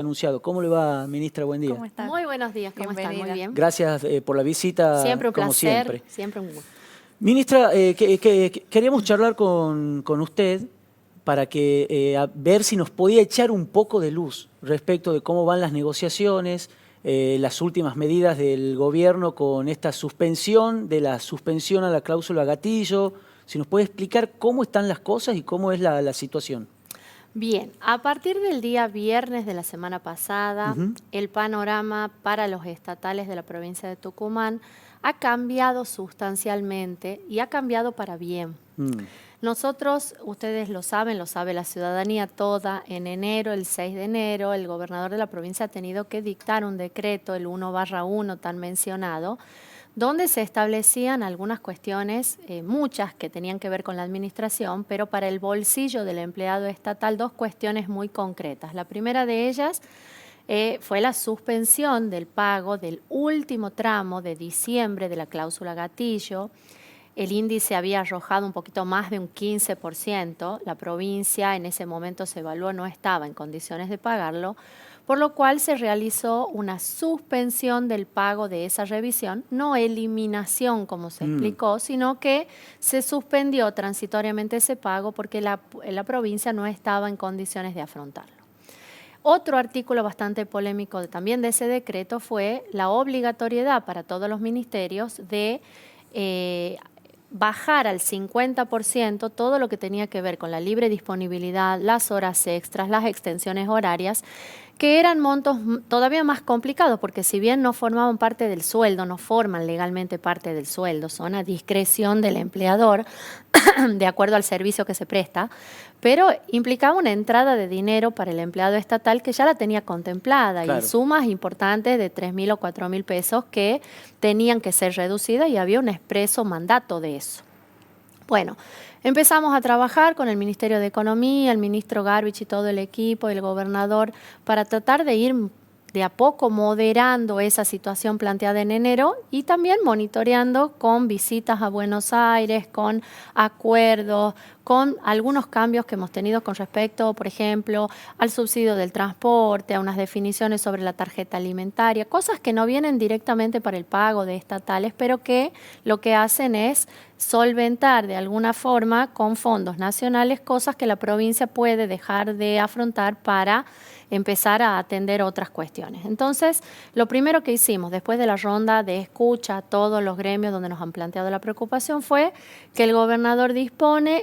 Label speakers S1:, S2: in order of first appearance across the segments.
S1: Anunciado. ¿Cómo le va, ministra? Buen día.
S2: ¿Cómo está?
S3: Muy buenos días, ¿cómo están? Muy bien.
S1: Gracias por la visita,
S3: Siempre un
S1: como
S3: placer,
S1: siempre.
S3: un gusto.
S1: Ministra, queríamos charlar con usted para ver si nos podía echar un poco de luz respecto de cómo van las negociaciones, las últimas medidas del gobierno con esta suspensión, de la suspensión a la cláusula gatillo. Si nos puede explicar cómo están las cosas y cómo es la situación.
S3: Bien, a partir del día viernes de la semana pasada, el panorama para los estatales de la provincia de Tucumán ha cambiado sustancialmente y ha cambiado para bien. Nosotros, ustedes lo saben, lo sabe la ciudadanía toda, en enero, el 6 de enero, el gobernador de la provincia ha tenido que dictar un decreto, el 1/1 tan mencionado, donde se establecían algunas cuestiones, muchas que tenían que ver con la administración, pero para el bolsillo del empleado estatal, dos cuestiones muy concretas. La primera de ellas fue la suspensión del pago del último tramo de diciembre de la cláusula gatillo. El índice había arrojado un poquito más de un 15%. La provincia en ese momento se evaluó, no estaba en condiciones de pagarlo, por lo cual se realizó una suspensión del pago de esa revisión, no eliminación como se explicó, sino que se suspendió transitoriamente ese pago porque la provincia no estaba en condiciones de afrontarlo. Otro artículo bastante polémico también de ese decreto fue la obligatoriedad para todos los ministerios de bajar al 50% todo lo que tenía que ver con la libre disponibilidad, las horas extras, las extensiones horarias, que eran montos todavía más complicados, porque si bien no formaban parte del sueldo, no forman legalmente parte del sueldo, son a discreción del empleador, de acuerdo al servicio que se presta, pero implicaba una entrada de dinero para el empleado estatal que ya la tenía contemplada, claro, y sumas importantes de 3.000 o 4.000 pesos que tenían que ser reducidas y había un expreso mandato de eso. Bueno, empezamos a trabajar con el Ministerio de Economía, el ministro Garbich y todo el equipo, el gobernador, para tratar de ir de a poco moderando esa situación planteada en enero y también monitoreando con visitas a Buenos Aires, con acuerdos, con algunos cambios que hemos tenido con respecto, por ejemplo, al subsidio del transporte, a unas definiciones sobre la tarjeta alimentaria, cosas que no vienen directamente para el pago de estatales, pero que lo que hacen es solventar de alguna forma con fondos nacionales cosas que la provincia puede dejar de afrontar para empezar a atender otras cuestiones. Entonces, lo primero que hicimos después de la ronda de escucha a todos los gremios donde nos han planteado la preocupación fue que el gobernador dispone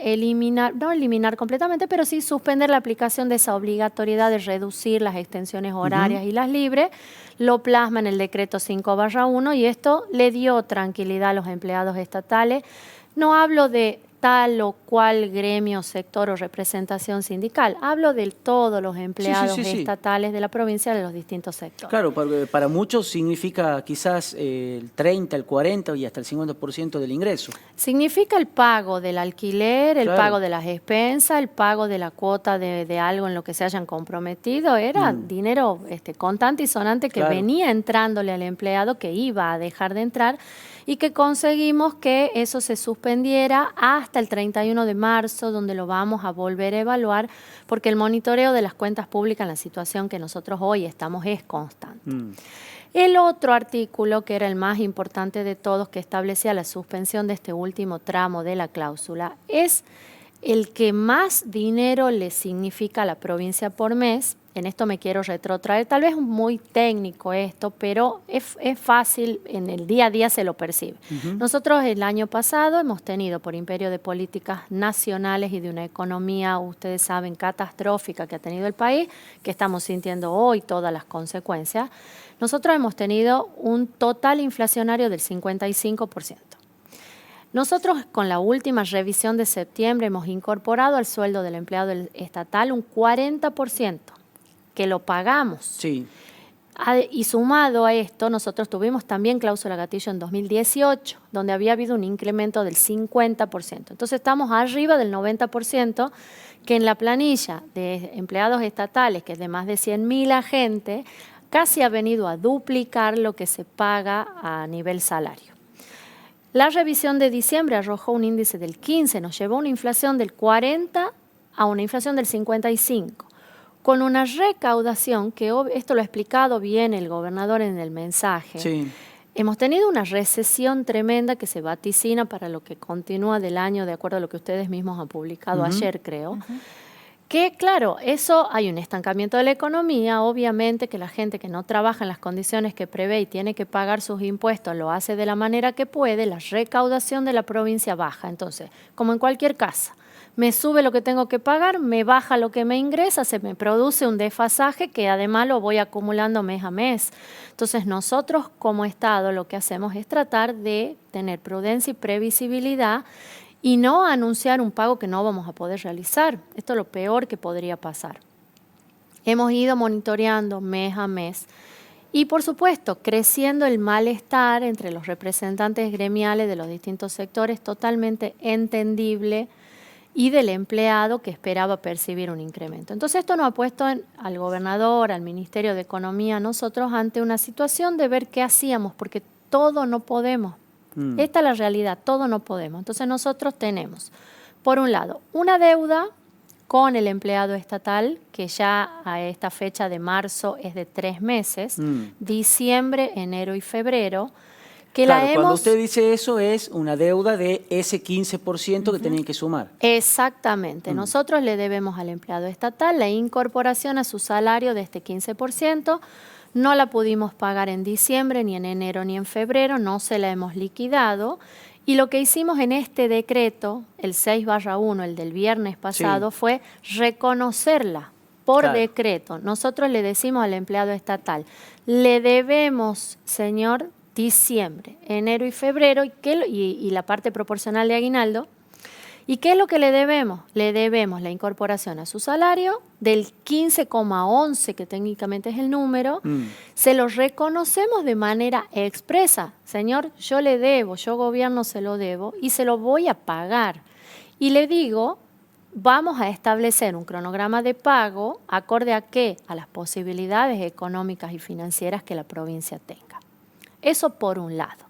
S3: no eliminar completamente, pero sí suspender la aplicación de esa obligatoriedad de reducir las extensiones horarias y las libres, lo plasma en el decreto 5/1 y esto le dio tranquilidad a los empleados estatales. No hablo de tal o cual gremio, sector o representación sindical. Hablo de todos los empleados estatales de la provincia de los distintos sectores.
S1: Claro, para muchos significa quizás el 30, el 40 y hasta el 50% del ingreso.
S3: Significa el pago del alquiler, el pago de las expensas, el pago de la cuota de algo en lo que se hayan comprometido. Era dinero contante y sonante que venía entrándole al empleado, que iba a dejar de entrar, y que conseguimos que eso se suspendiera hasta el 31 de marzo, donde lo vamos a volver a evaluar, porque el monitoreo de las cuentas públicas en la situación que nosotros hoy estamos es constante. El otro artículo, que era el más importante de todos, que establecía la suspensión de este último tramo de la cláusula, es el que más dinero le significa a la provincia por mes. En esto me quiero retrotraer, tal vez muy técnico esto, pero es fácil, en el día a día se lo percibe. Nosotros el año pasado hemos tenido, por imperio de políticas nacionales y de una economía, ustedes saben, catastrófica que ha tenido el país, que estamos sintiendo hoy todas las consecuencias, nosotros hemos tenido un total inflacionario del 55%. Nosotros con la última revisión de septiembre hemos incorporado al sueldo del empleado estatal un 40%. Que lo pagamos.
S1: Sí.
S3: Y sumado a esto, nosotros tuvimos también cláusula gatillo en 2018, donde había habido un incremento del 50%. Entonces estamos arriba del 90%, que en la planilla de empleados estatales, que es de más de 100.000 agentes, casi ha venido a duplicar lo que se paga a nivel salario. La revisión de diciembre arrojó un índice del 15, nos llevó a una inflación del 40 a una inflación del 55. con una recaudación que esto lo ha explicado bien el gobernador en el mensaje.
S1: Sí.
S3: Hemos tenido una recesión tremenda que se vaticina para lo que continúa del año, de acuerdo a lo que ustedes mismos han publicado ayer, creo. Que claro, eso hay un estancamiento de la economía, obviamente que la gente que no trabaja en las condiciones que prevé y tiene que pagar sus impuestos lo hace de la manera que puede, la recaudación de la provincia baja. Entonces, como en cualquier casa, me sube lo que tengo que pagar, me baja lo que me ingresa, se me produce un desfasaje que además lo voy acumulando mes a mes. Entonces nosotros como Estado lo que hacemos es tratar de tener prudencia y previsibilidad y no anunciar un pago que no vamos a poder realizar. Esto es lo peor que podría pasar. Hemos ido monitoreando mes a mes y, por supuesto, creciendo el malestar entre los representantes gremiales de los distintos sectores, totalmente entendible, y del empleado que esperaba percibir un incremento. Entonces esto nos ha puesto al gobernador, al Ministerio de Economía, nosotros ante una situación de ver qué hacíamos, porque todo no podemos. Esta es la realidad, todo no podemos. Entonces nosotros tenemos, por un lado, una deuda con el empleado estatal, que ya a esta fecha de marzo es de 3 meses, diciembre, enero y febrero, que
S1: Claro,
S3: la
S1: cuando
S3: hemos...
S1: usted dice eso es una deuda de ese 15% que tenían que sumar.
S3: Exactamente. Nosotros le debemos al empleado estatal la incorporación a su salario de este 15%. No la pudimos pagar en diciembre, ni en enero, ni en febrero. No se la hemos liquidado. Y lo que hicimos en este decreto, el 6/1, el del viernes pasado, fue reconocerla por decreto. Nosotros le decimos al empleado estatal, le debemos, señor, diciembre, enero y febrero y la parte proporcional de aguinaldo. ¿Y qué es lo que le debemos? Le debemos la incorporación a su salario del 15,11, que técnicamente es el número. Se lo reconocemos de manera expresa. Señor, yo le debo, yo gobierno se lo debo y se lo voy a pagar. Y le digo, vamos a establecer un cronograma de pago acorde a qué? A las posibilidades económicas y financieras que la provincia tenga. Eso por un lado.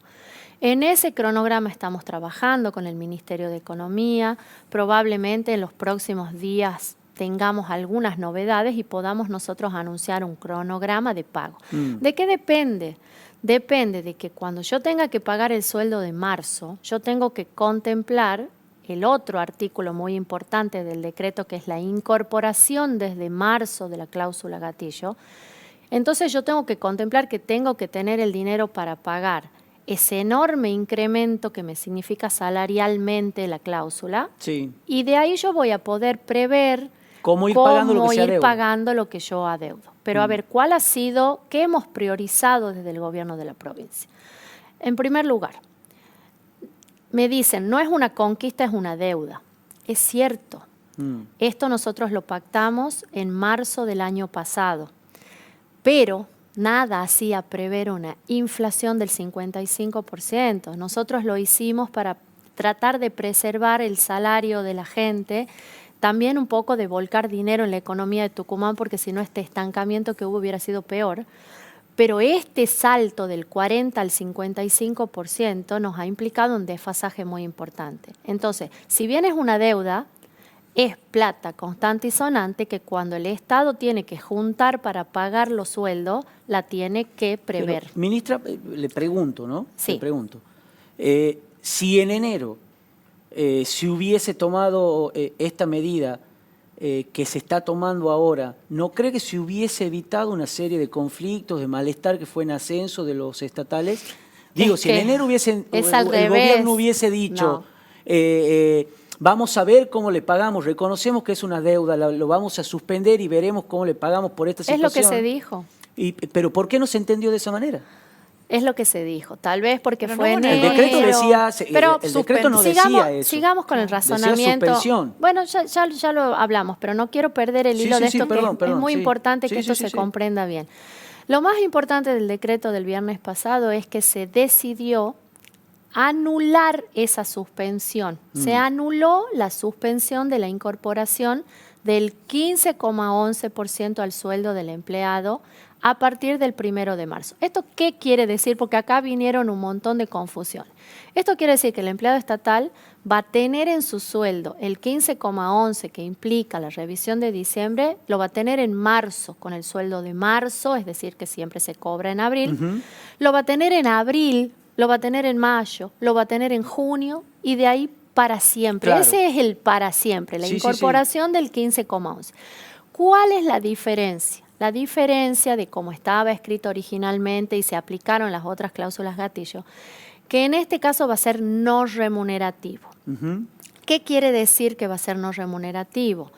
S3: En ese cronograma estamos trabajando con el Ministerio de Economía. Probablemente en los próximos días tengamos algunas novedades y podamos nosotros anunciar un cronograma de pago. ¿De qué depende? Depende de que cuando yo tenga que pagar el sueldo de marzo, yo tengo que contemplar el otro artículo muy importante del decreto, que es la incorporación desde marzo de la cláusula gatillo. Entonces yo tengo que contemplar que tengo que tener el dinero para pagar ese enorme incremento que me significa salarialmente la cláusula. Y de ahí yo voy a poder prever
S1: cómo ir
S3: pagando lo que yo adeudo. Pero a ver, ¿cuál ha sido, qué hemos priorizado desde el gobierno de la provincia? En primer lugar, me dicen, no es una conquista, es una deuda. Es cierto. Esto nosotros lo pactamos en marzo del año pasado. Pero nada hacía prever una inflación del 55%. Nosotros lo hicimos para tratar de preservar el salario de la gente, también un poco de volcar dinero en la economía de Tucumán, porque si no este estancamiento que hubo hubiera sido peor. Pero este salto del 40 al 55% nos ha implicado un desfasaje muy importante. Entonces, si bien es una deuda, es plata constante y sonante que cuando el Estado tiene que juntar para pagar los sueldos, la tiene que prever.
S1: Pero, ministra, le pregunto, ¿no?
S3: Sí.
S1: Le pregunto. Si en enero se hubiese tomado esta medida que se está tomando ahora, ¿no cree que se hubiese evitado una serie de conflictos, de malestar que fue en ascenso de los estatales? Digo, si en enero el gobierno hubiese dicho... vamos a ver cómo le pagamos, reconocemos que es una deuda, lo vamos a suspender y veremos cómo le pagamos por esta situación.
S3: Es lo que se dijo.
S1: Pero ¿por qué no se entendió de esa manera?
S3: Es lo que se dijo, tal vez porque
S2: pero
S3: fue
S2: no,
S3: en
S1: el decreto decía,
S3: pero
S1: el decreto no decía eso.
S3: Sigamos con el razonamiento.
S1: Decía suspensión.
S3: Bueno, ya lo hablamos, pero no quiero perder el hilo de esto, es muy importante que esto se comprenda bien. Lo más importante del decreto del viernes pasado es que se decidió anular esa suspensión. Se anuló la suspensión de la incorporación del 15,11% al sueldo del empleado a partir del 1 de marzo. ¿Esto qué quiere decir? Porque acá vinieron un montón de confusiones. Esto quiere decir que el empleado estatal va a tener en su sueldo el 15,11 que implica la revisión de diciembre, lo va a tener en marzo con el sueldo de marzo, es decir, que siempre se cobra en abril, lo va a tener en abril, lo va a tener en mayo, lo va a tener en junio y de ahí para siempre.
S1: Claro.
S3: Ese es el para siempre, la
S1: Sí,
S3: incorporación del 15,11. ¿Cuál es la diferencia? La diferencia de cómo estaba escrito originalmente y se aplicaron las otras cláusulas gatillo, que en este caso va a ser no remunerativo. ¿Qué quiere decir que va a ser no remunerativo?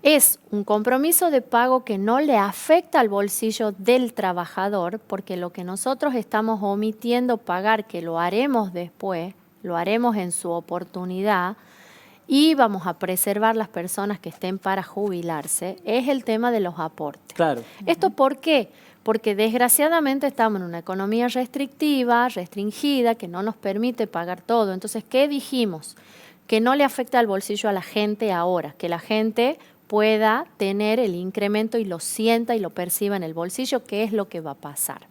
S3: Es un compromiso de pago que no le afecta al bolsillo del trabajador, porque lo que nosotros estamos omitiendo pagar, que lo haremos después, lo haremos en su oportunidad, y vamos a preservar las personas que estén para jubilarse, es el tema de los aportes.
S1: Claro.
S3: ¿Esto por qué? Porque desgraciadamente estamos en una economía restrictiva, restringida, que no nos permite pagar todo. Entonces, ¿qué dijimos? Que no le afecta al bolsillo a la gente ahora, que la gente pueda tener el incremento y lo sienta y lo perciba en el bolsillo, que es lo que va a pasar.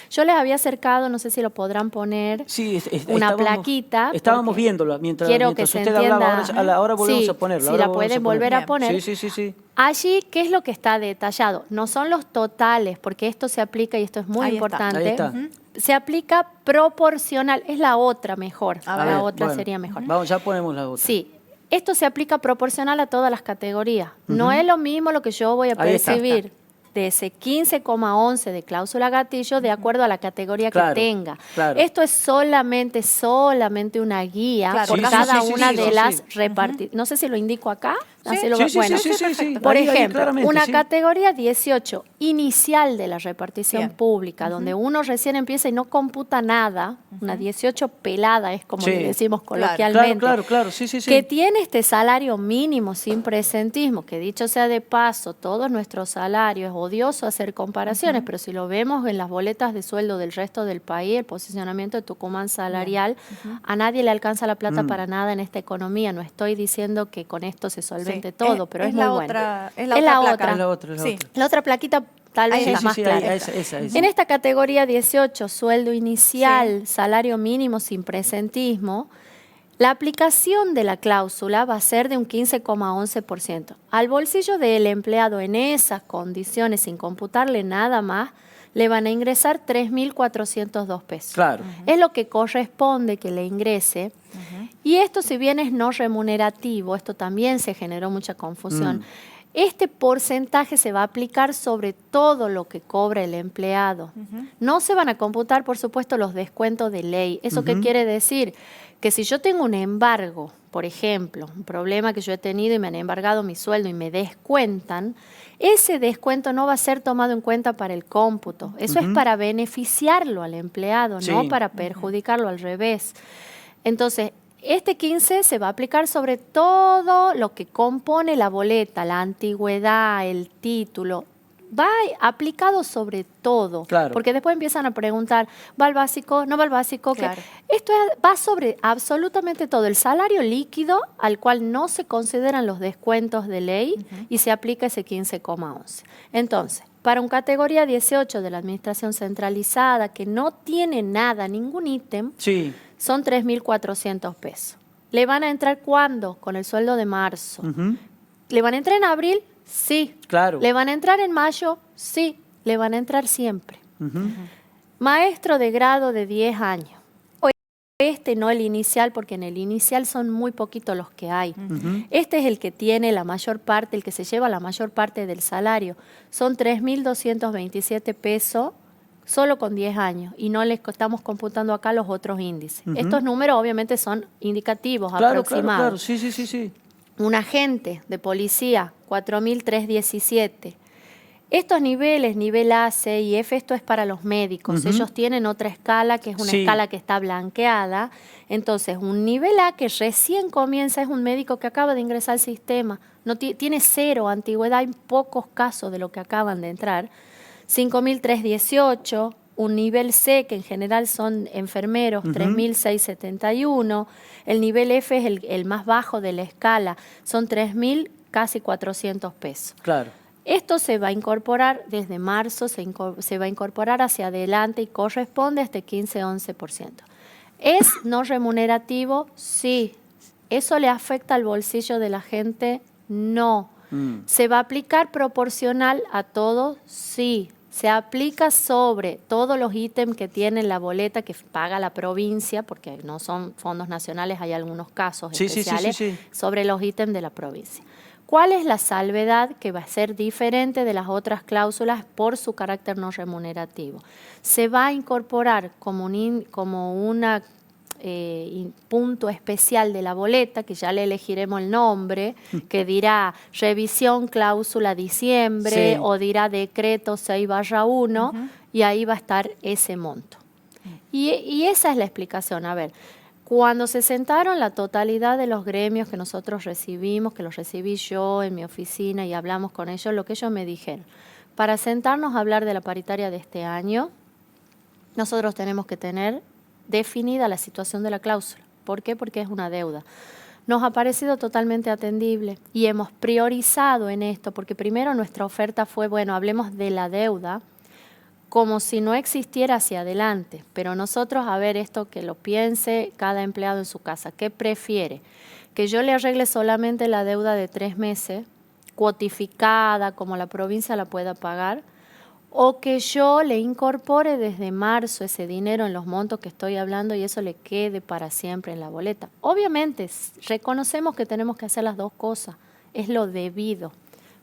S3: Yo les había acercado, no sé si lo podrán poner,
S1: Sí,
S3: una plaquita.
S1: Estábamos viéndola mientras
S3: que se
S1: usted
S3: entienda.
S1: hablaba. Ahora volvemos
S3: Sí,
S1: a ponerla.
S3: si
S1: ahora
S3: la
S1: volvemos
S3: pueden
S1: a ponerla.
S3: volver a poner.
S1: Sí.
S3: Allí, ¿qué es lo que está detallado? No son los totales, porque esto se aplica, y esto es muy
S2: Ahí está.
S3: importante.
S1: Ahí está.
S3: Se aplica proporcional, es la otra mejor.
S2: A
S3: La
S2: ver,
S3: otra
S1: bueno,
S3: sería mejor.
S1: Vamos, ya ponemos la otra.
S3: Sí, esto se aplica proporcional a todas las categorías. No es lo mismo lo que yo voy a
S1: Ahí está.
S3: percibir de ese 15,11 de cláusula gatillo de acuerdo a la categoría
S1: Claro,
S3: que tenga.
S1: claro.
S3: Esto es solamente una guía
S2: Claro,
S3: por
S2: sí,
S3: cada
S1: sí,
S3: una
S1: sí,
S3: de
S1: sí,
S3: las
S1: sí.
S3: repartidas. No sé si lo indico acá.
S2: Sí,
S3: Así lo
S1: Sí,
S3: bueno,
S1: sí.
S3: por
S1: Ahí,
S3: ejemplo,
S1: claramente,
S3: una
S1: sí.
S3: categoría 18 inicial de la repartición
S2: Bien.
S3: pública, donde uno recién empieza y no computa nada, una 18 pelada es como
S1: Sí.
S3: le decimos
S2: Claro.
S3: coloquialmente,
S1: Claro, sí.
S3: que tiene este salario mínimo sin presentismo, que dicho sea de paso, todo nuestro salario, es odioso hacer comparaciones, pero si lo vemos en las boletas de sueldo del resto del país, el posicionamiento de Tucumán salarial, a nadie le alcanza la plata para nada en esta economía. No estoy diciendo que con esto se solvente
S2: Sí.
S3: todo, pero es muy
S2: la
S3: bueno.
S2: otra, es
S3: Es
S2: la
S3: la
S2: otra
S3: otra.
S2: placa.
S1: Es la otra, es la
S2: Sí.
S1: otra.
S3: La otra plaquita tal vez
S2: Ahí
S3: es
S2: está.
S3: más
S1: Sí,
S3: clara.
S1: esa.
S3: En esta categoría 18, sueldo inicial, salario mínimo sin presentismo, la aplicación de la cláusula va a ser de un 15,11%. Al bolsillo del empleado en esas condiciones, sin computarle nada más, le van a ingresar 3.402 pesos.
S1: Claro.
S3: Es lo que corresponde que le ingrese. Y esto, si bien es no remunerativo, esto también se generó mucha confusión. Este porcentaje se va a aplicar sobre todo lo que cobra el empleado. No se van a computar, por supuesto, los descuentos de ley. ¿Eso qué quiere decir? Que si yo tengo un embargo, por ejemplo, un problema que yo he tenido y me han embargado mi sueldo y me descuentan, ese descuento no va a ser tomado en cuenta para el cómputo. Eso es para beneficiarlo al empleado,
S1: Sí.
S3: no para perjudicarlo, al revés. Entonces, este 15 se va a aplicar sobre todo lo que compone la boleta, la antigüedad, el título. Va aplicado sobre todo,
S1: Claro.
S3: porque después empiezan a preguntar, ¿va al básico? ¿No va al básico?
S2: Claro.
S3: Esto va sobre absolutamente todo. El salario líquido al cual no se consideran los descuentos de ley y se aplica ese 15,11. Entonces, para un categoría 18 de la administración centralizada que no tiene nada, ningún ítem,
S1: Sí.
S3: son 3.400 pesos. ¿Le van a entrar cuándo? Con el sueldo de marzo. ¿Le van a entrar en abril? Sí.
S1: Claro.
S3: ¿Le van a entrar en mayo? Sí. Le van a entrar siempre. Maestro de grado de 10 años. Este no el inicial, porque en el inicial son muy poquitos los que hay. Este es el que tiene la mayor parte, el que se lleva la mayor parte del salario. Son 3.227 pesos solo con 10 años y no les estamos computando acá los otros índices. Estos números obviamente son indicativos, aproximados.
S1: Claro. Sí.
S3: Un agente de policía, 4.317. Estos niveles, nivel A, C y F, esto es para los médicos. Ellos tienen otra escala, que es una
S1: Sí.
S3: escala que está blanqueada. Entonces, un nivel A que recién comienza es un médico que acaba de ingresar al sistema. No tiene 0 antigüedad, hay pocos casos de los que acaban de entrar. 5.318, un nivel C, que en general son enfermeros, 3.671. El nivel F es el más bajo de la escala, son 3.000 casi 400 pesos.
S1: Claro.
S3: Esto se va a incorporar desde marzo, se va a incorporar hacia adelante y corresponde a este 15-11%. ¿Es no remunerativo? Sí. ¿Eso le afecta al bolsillo de la gente? No. ¿Se va a aplicar proporcional a todo? Sí. Se aplica sobre todos los ítems que tiene la boleta que paga la provincia, porque no son fondos nacionales, hay algunos casos especiales, sobre los ítems de la provincia. ¿Cuál es la salvedad que va a ser diferente de las otras cláusulas por su carácter no remunerativo? Se va a incorporar como un punto especial de la boleta, que ya le elegiremos el nombre, que dirá revisión cláusula diciembre o dirá decreto 6/1 y ahí va a estar ese monto. Y esa es la explicación. A ver, cuando se sentaron la totalidad de los gremios que nosotros recibimos, que los recibí yo en mi oficina y hablamos con ellos, lo que ellos me dijeron, para sentarnos a hablar de la paritaria de este año, nosotros tenemos que tener definida la situación de la cláusula. ¿Por qué? Porque es una deuda. Nos ha parecido totalmente atendible y hemos priorizado en esto, porque primero nuestra oferta fue, bueno, hablemos de la deuda como si no existiera hacia adelante, pero nosotros, a ver, esto que lo piense cada empleado en su casa, ¿qué prefiere? Que yo le arregle solamente la deuda de 3 meses, cuotificada, como la provincia la pueda pagar, o que yo le incorpore desde marzo ese dinero en los montos que estoy hablando y eso le quede para siempre en la boleta. Obviamente, reconocemos que tenemos que hacer las dos cosas, es lo debido.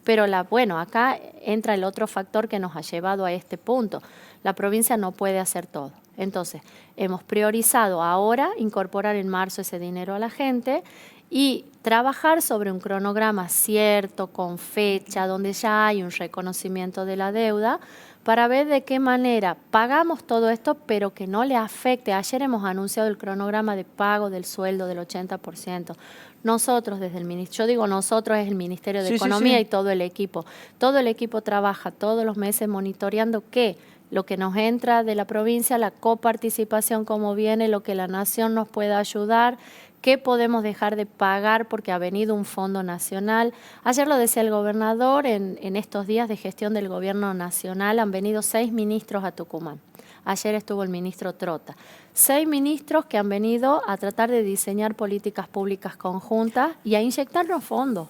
S3: Pero bueno, acá entra el otro factor que nos ha llevado a este punto. La provincia no puede hacer todo. Entonces, hemos priorizado ahora incorporar en marzo ese dinero a la gente y trabajar sobre un cronograma cierto, con fecha, donde ya hay un reconocimiento de la deuda, para ver de qué manera pagamos todo esto, pero que no le afecte. Ayer hemos anunciado el cronograma de pago del sueldo del 80%. Nosotros desde el Ministerio, yo digo nosotros, es el Ministerio de Economía y todo el equipo. Todo el equipo trabaja todos los meses monitoreando qué, lo que nos entra de la provincia, la coparticipación, cómo viene, lo que la nación nos pueda ayudar, qué podemos dejar de pagar porque ha venido un fondo nacional. Ayer lo decía el gobernador, en estos días de gestión del gobierno nacional han venido 6 ministros a Tucumán. Ayer estuvo el ministro Trota. 6 ministros que han venido a tratar de diseñar políticas públicas conjuntas y a inyectarnos fondos.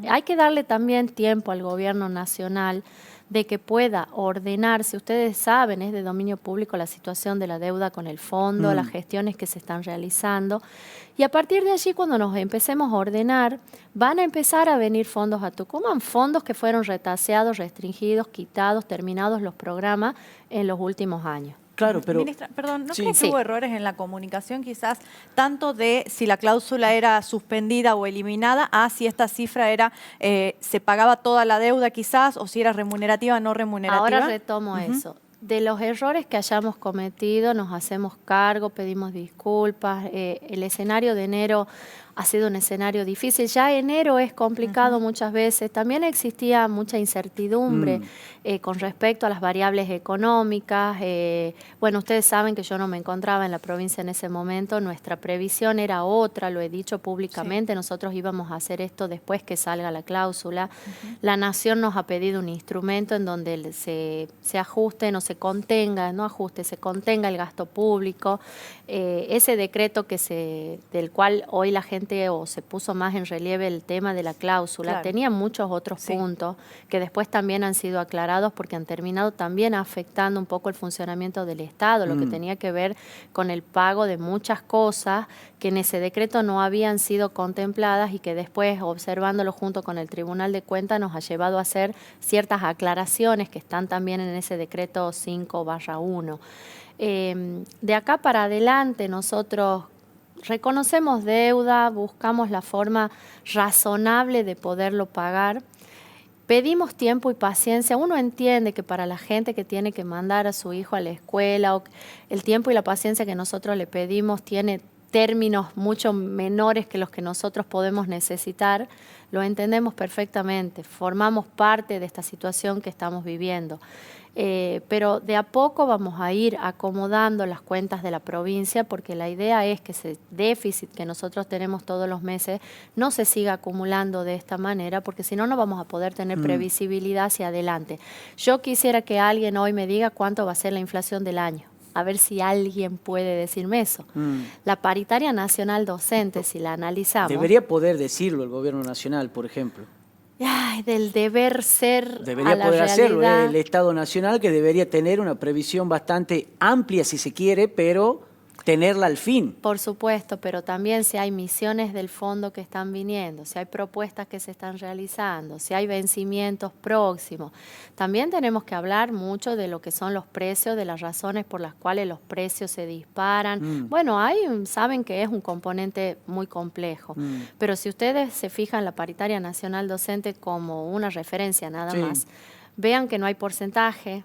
S3: Hay que darle también tiempo al gobierno nacional de que pueda ordenarse. Ustedes saben, es de dominio público la situación de la deuda con el fondo, las gestiones que se están realizando. Y a partir de allí, cuando nos empecemos a ordenar, van a empezar a venir fondos a Tucumán, fondos que fueron retaseados, restringidos, quitados, terminados los programas en los últimos años.
S1: Claro, pero...
S2: Ministra, perdón, ¿no cree que hubo errores en la comunicación quizás tanto de si la cláusula era suspendida o eliminada a si esta cifra era, se pagaba toda la deuda quizás o si era remunerativa o no remunerativa?
S3: Ahora retomo eso. De los errores que hayamos cometido nos hacemos cargo, pedimos disculpas. El escenario de enero ha sido un escenario difícil. Ya enero es complicado muchas veces. También existía mucha incertidumbre con respecto a las variables económicas. Bueno, ustedes saben que yo no me encontraba en la provincia en ese momento. Nuestra previsión era otra, lo he dicho públicamente. Nosotros íbamos a hacer esto después que salga la cláusula. La Nación nos ha pedido un instrumento en donde se ajuste, no se contenga, no ajuste, se contenga el gasto público. Ese decreto del cual hoy la gente o se puso más en relieve el tema de la cláusula, tenía muchos otros puntos que después también han sido aclarados porque han terminado también afectando un poco el funcionamiento del Estado, lo que tenía que ver con el pago de muchas cosas que en ese decreto no habían sido contempladas y que después, observándolo junto con el Tribunal de Cuentas, nos ha llevado a hacer ciertas aclaraciones que están también en ese decreto 5/1. De acá para adelante nosotros reconocemos deuda, buscamos la forma razonable de poderlo pagar, pedimos tiempo y paciencia. Uno entiende que para la gente que tiene que mandar a su hijo a la escuela, o el tiempo y la paciencia que nosotros le pedimos tiene términos mucho menores que los que nosotros podemos necesitar, lo entendemos perfectamente, formamos parte de esta situación que estamos viviendo. Pero de a poco vamos a ir acomodando las cuentas de la provincia, porque la idea es que ese déficit que nosotros tenemos todos los meses no se siga acumulando de esta manera, porque si no, no vamos a poder tener previsibilidad hacia adelante. Yo quisiera que alguien hoy me diga cuánto va a ser la inflación del año. A ver si alguien puede decirme eso. La paritaria nacional docente, si la analizamos...
S1: Debería poder decirlo el gobierno nacional, por ejemplo.
S3: Ay, del deber ser
S1: Debería
S3: a la
S1: poder hacerlo,
S3: realidad.
S1: el Estado Nacional, que debería tener una previsión bastante amplia, si se quiere, pero tenerla al fin.
S3: Por supuesto, pero también si hay misiones del fondo que están viniendo, si hay propuestas que se están realizando, si hay vencimientos próximos. También tenemos que hablar mucho de lo que son los precios, de las razones por las cuales los precios se disparan. Bueno, saben que es un componente muy complejo, pero si ustedes se fijan la paritaria nacional docente como una referencia nada más, vean que no hay porcentaje,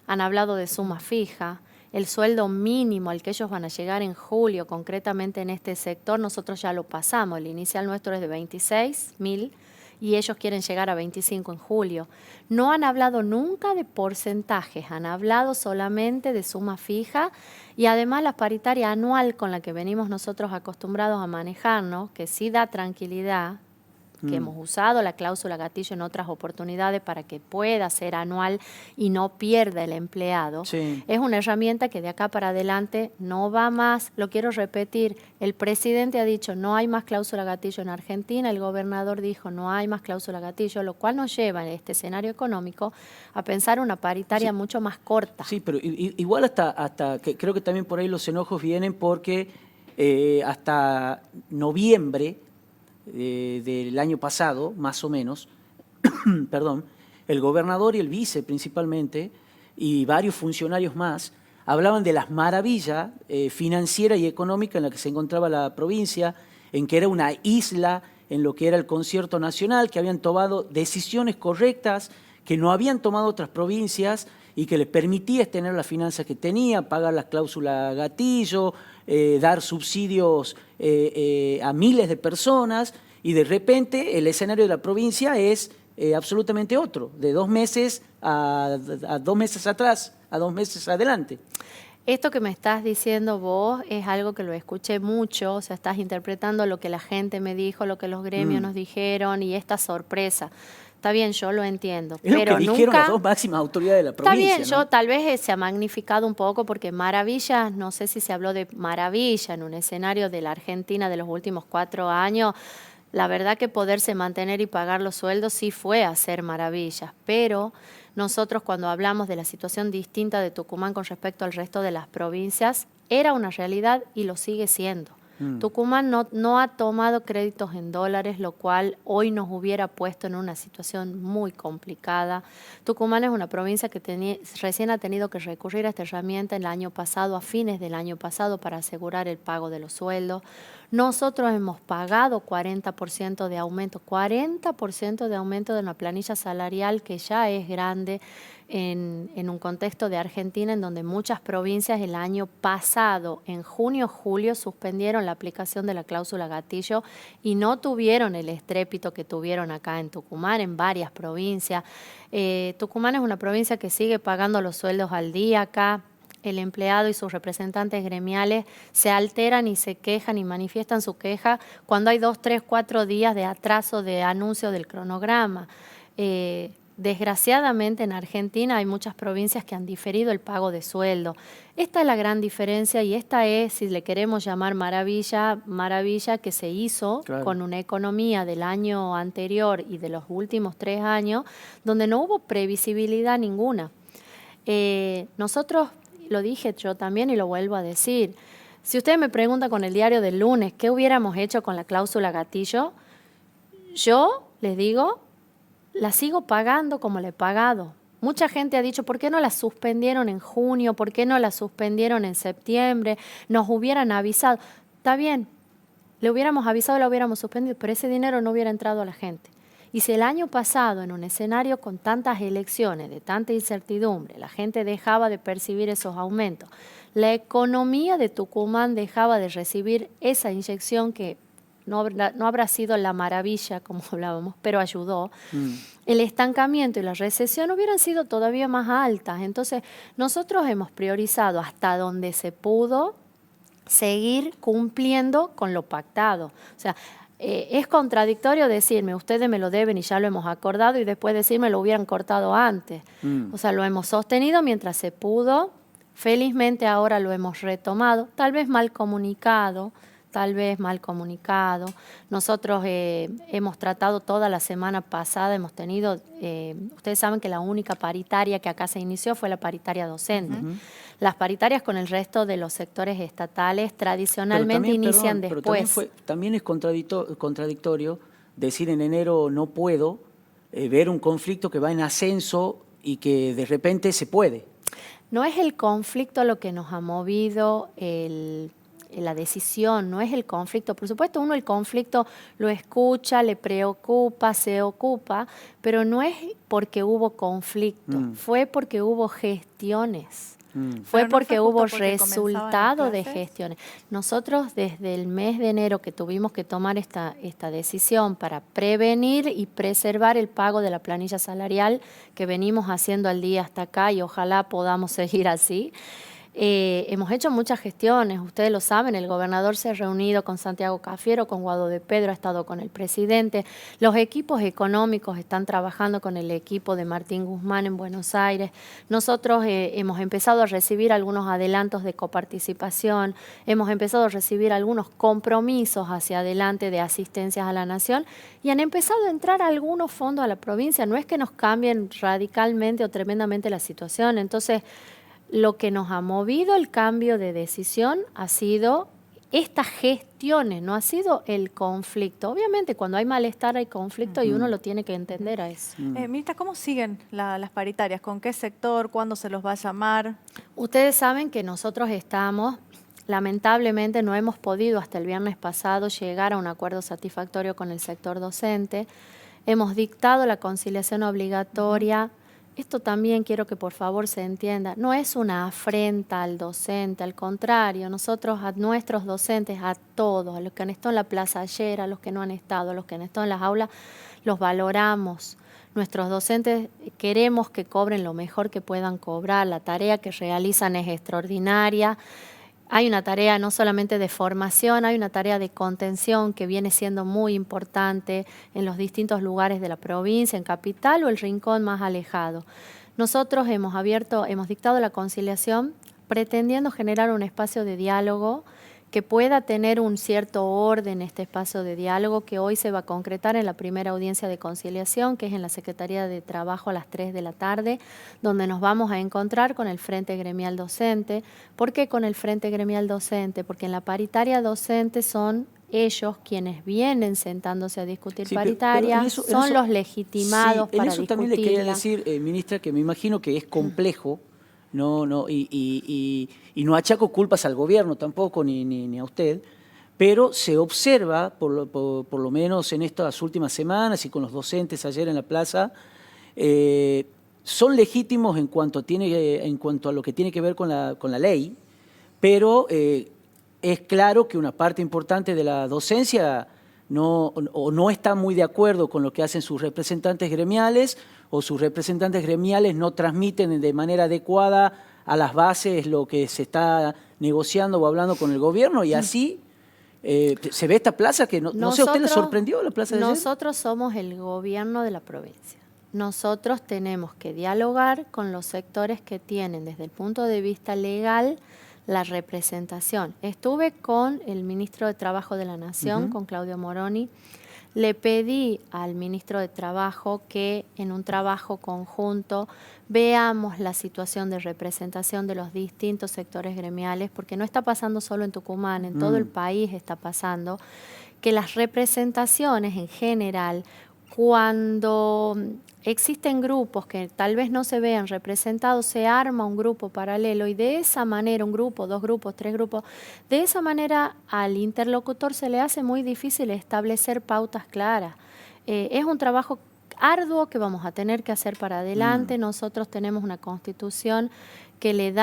S3: han hablado de suma fija. El sueldo mínimo al que ellos van a llegar en julio, concretamente en este sector, nosotros ya lo pasamos. El inicial nuestro es de 26.000 y ellos quieren llegar a 25 en julio. No han hablado nunca de porcentajes, han hablado solamente de suma fija y además la paritaria anual con la que venimos nosotros acostumbrados a manejarnos, que sí da tranquilidad, que hemos usado la cláusula gatillo en otras oportunidades para que pueda ser anual y no pierda el empleado. Es una herramienta que de acá para adelante no va más. Lo quiero repetir, el presidente ha dicho no hay más cláusula gatillo en Argentina, el gobernador dijo no hay más cláusula gatillo, lo cual nos lleva en este escenario económico a pensar una paritaria mucho más corta.
S1: Sí, pero igual hasta que creo que también por ahí los enojos vienen porque hasta noviembre del año pasado, más o menos, perdón, el gobernador y el vice principalmente, y varios funcionarios más, hablaban de las maravillas financiera y económica en la que se encontraba la provincia, en que era una isla en lo que era el concierto nacional, que habían tomado decisiones correctas que no habían tomado otras provincias y que les permitía tener las finanzas que tenía, pagar las cláusulas gatillo, dar subsidios a miles de personas, y de repente el escenario de la provincia es absolutamente otro, de 2 meses a 2 meses atrás, a 2 meses adelante.
S3: Esto que me estás diciendo vos es algo que lo escuché mucho, o sea, estás interpretando lo que la gente me dijo, lo que los gremios nos dijeron y esta sorpresa. Está bien, yo lo entiendo.
S1: Es
S3: pero
S1: lo que dijeron
S3: nunca...
S1: las 2 máximas autoridades de la provincia.
S3: Está bien,
S1: ¿no?
S3: yo tal vez se ha magnificado un poco porque maravillas, no sé si se habló de maravilla en un escenario de la Argentina de los últimos 4 años. La verdad que poderse mantener y pagar los sueldos sí fue hacer maravillas, pero nosotros cuando hablamos de la situación distinta de Tucumán con respecto al resto de las provincias, era una realidad y lo sigue siendo. Tucumán no ha tomado créditos en dólares, lo cual hoy nos hubiera puesto en una situación muy complicada. Tucumán es una provincia que recién ha tenido que recurrir a esta herramienta el año pasado, a fines del año pasado, para asegurar el pago de los sueldos. Nosotros hemos pagado 40% de aumento, 40% de aumento de una planilla salarial que ya es grande en un contexto de Argentina en donde muchas provincias el año pasado, en junio, julio, suspendieron la aplicación de la cláusula gatillo y no tuvieron el estrépito que tuvieron acá en Tucumán, en varias provincias. Tucumán es una provincia que sigue pagando los sueldos al día acá. El empleado y sus representantes gremiales se alteran y se quejan y manifiestan su queja cuando hay 2, 3, 4 días de atraso de anuncio del cronograma. Desgraciadamente en Argentina hay muchas provincias que han diferido el pago de sueldo. Esta es la gran diferencia y esta es, si le queremos llamar maravilla que se hizo con una economía del año anterior y de los últimos 3 años, donde no hubo previsibilidad ninguna. Nosotros, lo dije yo también y lo vuelvo a decir, si usted me pregunta con el diario del lunes qué hubiéramos hecho con la cláusula gatillo, yo les digo, la sigo pagando como la he pagado. Mucha gente ha dicho, ¿por qué no la suspendieron en junio? ¿Por qué no la suspendieron en septiembre? Nos hubieran avisado. Está bien, le hubiéramos avisado, la hubiéramos suspendido, pero ese dinero no hubiera entrado a la gente. Y si el año pasado, en un escenario con tantas elecciones, de tanta incertidumbre, la gente dejaba de percibir esos aumentos, la economía de Tucumán dejaba de recibir esa inyección que no habrá sido la maravilla, como hablábamos, pero ayudó. El estancamiento y la recesión hubieran sido todavía más altas. Entonces, nosotros hemos priorizado hasta donde se pudo seguir cumpliendo con lo pactado. O sea, es contradictorio decirme, ustedes me lo deben y ya lo hemos acordado, y después decirme lo hubieran cortado antes. O sea, lo hemos sostenido mientras se pudo. Felizmente ahora lo hemos retomado, tal vez mal comunicado. Nosotros hemos tratado toda la semana pasada, hemos tenido, ustedes saben que la única paritaria que acá se inició fue la paritaria docente. Las paritarias con el resto de los sectores estatales tradicionalmente inician después.
S1: Pero también es contradictorio decir en enero no puedo, ver un conflicto que va en ascenso y que de repente se puede.
S3: No es el conflicto lo que nos ha movido la decisión, no es el conflicto. Por supuesto, uno el conflicto lo escucha, le preocupa, se ocupa, pero no es porque hubo conflicto, fue porque hubo gestiones. Fue porque hubo resultado de gestiones. Nosotros desde el mes de enero que tuvimos que tomar esta decisión para prevenir y preservar el pago de la planilla salarial que venimos haciendo al día hasta acá, y ojalá podamos seguir así. Hemos hecho muchas gestiones, ustedes lo saben, el gobernador se ha reunido con Santiago Cafiero, con Guado de Pedro, ha estado con el presidente, los equipos económicos están trabajando con el equipo de Martín Guzmán en Buenos Aires. Nosotros hemos empezado a recibir algunos adelantos de coparticipación, hemos empezado a recibir algunos compromisos hacia adelante de asistencias a la nación, y han empezado a entrar algunos fondos a la provincia. No es que nos cambien radicalmente o tremendamente la situación. Entonces, lo que nos ha movido el cambio de decisión ha sido estas gestiones, no ha sido el conflicto. Obviamente, cuando hay malestar hay conflicto, y uno lo tiene que entender a eso.
S2: Ministra, ¿cómo siguen las paritarias? ¿Con qué sector? ¿Cuándo se los va a llamar?
S3: Ustedes saben que nosotros lamentablemente no hemos podido hasta el viernes pasado llegar a un acuerdo satisfactorio con el sector docente. Hemos dictado la conciliación obligatoria. Esto también quiero que por favor se entienda, no es una afrenta al docente, al contrario, nosotros a nuestros docentes, a todos, a los que han estado en la plaza ayer, a los que no han estado, a los que han estado en las aulas, los valoramos. Nuestros docentes queremos que cobren lo mejor que puedan cobrar, la tarea que realizan es extraordinaria. Hay una tarea no solamente de formación, hay una tarea de contención que viene siendo muy importante en los distintos lugares de la provincia, en Capital o el rincón más alejado. Nosotros hemos dictado la conciliación pretendiendo generar un espacio de diálogo que pueda tener un cierto orden, este espacio de diálogo que hoy se va a concretar en la primera audiencia de conciliación, que es en la Secretaría de Trabajo a las 3 de la tarde, donde nos vamos a encontrar con el Frente Gremial Docente. ¿Por qué con el Frente Gremial Docente? Porque en la paritaria docente son ellos quienes vienen sentándose a discutir paritaria, son los legitimados para discutirla.
S1: En eso también le quería decir, ministra, que me imagino que es complejo. Y no achaco culpas al gobierno tampoco, ni a usted, pero se observa, por lo menos en estas últimas semanas y con los docentes ayer en la plaza, son legítimos en cuanto a lo que tiene que ver con la ley, pero es claro que una parte importante de la docencia no está muy de acuerdo con lo que hacen sus representantes gremiales, o sus representantes gremiales no transmiten de manera adecuada a las bases lo que se está negociando o hablando con el gobierno, y así se ve esta plaza que no sé, ¿a usted le sorprendió la plaza de ayer?
S3: Nosotros somos el gobierno de la provincia. Nosotros tenemos que dialogar con los sectores que tienen desde el punto de vista legal la representación. Estuve con el ministro de Trabajo de la Nación, con Claudio Moroni. Le pedí al ministro de Trabajo que en un trabajo conjunto veamos la situación de representación de los distintos sectores gremiales, porque no está pasando solo en Tucumán, en todo el país está pasando, que las representaciones en general, cuando existen grupos que tal vez no se vean representados, se arma un grupo paralelo, y de esa manera, un grupo, 2 grupos, 3 grupos, de esa manera al interlocutor se le hace muy difícil establecer pautas claras. Es un trabajo arduo que vamos a tener que hacer para adelante. Nosotros tenemos una constitución que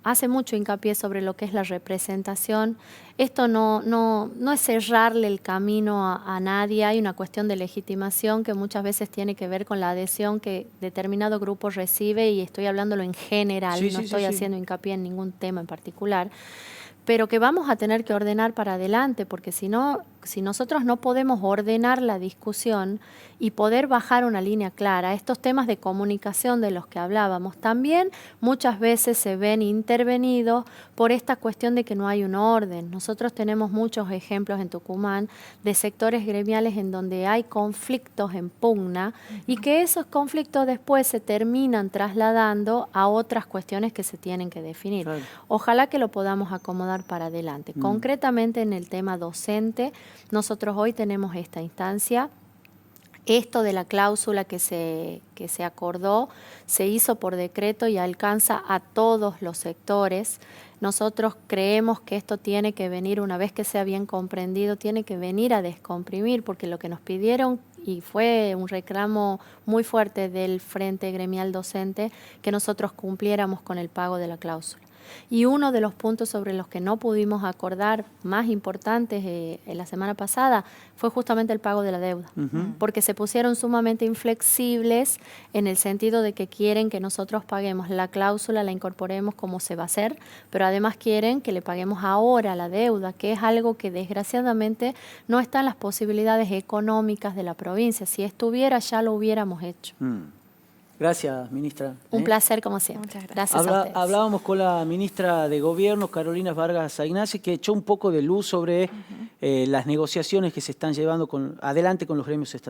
S3: hace mucho hincapié sobre lo que es la representación. Esto no es cerrarle el camino a nadie, hay una cuestión de legitimación que muchas veces tiene que ver con la adhesión que determinado grupo recibe, y estoy hablándolo en general, no estoy haciendo hincapié en ningún tema en particular, pero que vamos a tener que ordenar para adelante, porque si nosotros no podemos ordenar la discusión y poder bajar una línea clara, estos temas de comunicación de los que hablábamos también muchas veces se ven intervenidos por esta cuestión de que no hay un orden. Nosotros tenemos muchos ejemplos en Tucumán de sectores gremiales en donde hay conflictos en pugna y que esos conflictos después se terminan trasladando a otras cuestiones que se tienen que definir. Claro. Ojalá que lo podamos acomodar para adelante. Concretamente en el tema docente, nosotros hoy tenemos esta instancia. Esto de la cláusula que se acordó se hizo por decreto y alcanza a todos los sectores. Nosotros creemos que esto tiene que venir, una vez que sea bien comprendido, tiene que venir a descomprimir, porque lo que nos pidieron, y fue un reclamo muy fuerte del Frente Gremial Docente, que nosotros cumpliéramos con el pago de la cláusula. Y uno de los puntos sobre los que no pudimos acordar más importantes en la semana pasada fue justamente el pago de la deuda, porque se pusieron sumamente inflexibles en el sentido de que quieren que nosotros paguemos la cláusula, la incorporemos como se va a hacer, pero además quieren que le paguemos ahora la deuda, que es algo que desgraciadamente no está en las posibilidades económicas de la provincia. Si estuviera, ya lo hubiéramos hecho.
S1: Gracias, ministra.
S3: Un placer, como siempre.
S2: Muchas gracias.
S3: Gracias a ustedes.
S1: Hablábamos con la ministra de Gobierno, Carolina Vargas Ignacio, que echó un poco de luz sobre las negociaciones que se están llevando adelante con los gremios estatales.